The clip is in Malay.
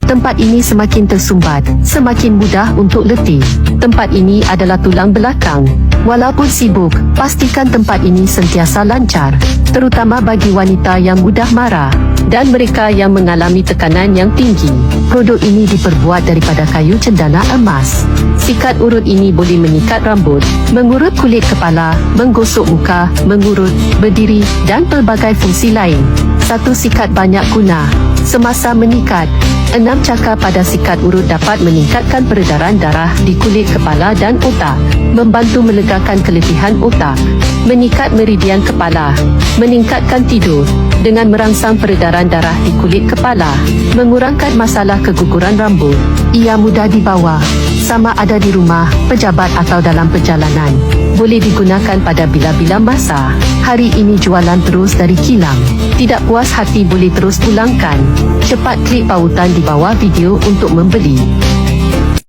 Tempat ini semakin tersumbat, semakin mudah untuk letih. Tempat ini adalah tulang belakang. Walaupun sibuk, pastikan tempat ini sentiasa lancar, terutama bagi wanita yang mudah marah dan mereka yang mengalami tekanan yang tinggi. Produk ini diperbuat daripada kayu cendana emas. Sikat urut ini boleh menyikat rambut, mengurut kulit kepala, menggosok muka, mengurut, berdiri dan pelbagai fungsi lain. Satu sikat banyak guna. Semasa menyikat, 6 cakar pada sikat urut dapat meningkatkan peredaran darah di kulit kepala dan otak, membantu melegakan keletihan otak, menyikat meridian kepala, meningkatkan tidur, dengan merangsang peredaran darah di kulit kepala, mengurangkan masalah keguguran rambut. Ia mudah dibawa, sama ada di rumah, pejabat atau dalam perjalanan. Boleh digunakan pada bila-bila masa. Hari ini jualan terus dari kilang. Tidak puas hati boleh terus pulangkan. Cepat klik pautan di bawah video untuk membeli.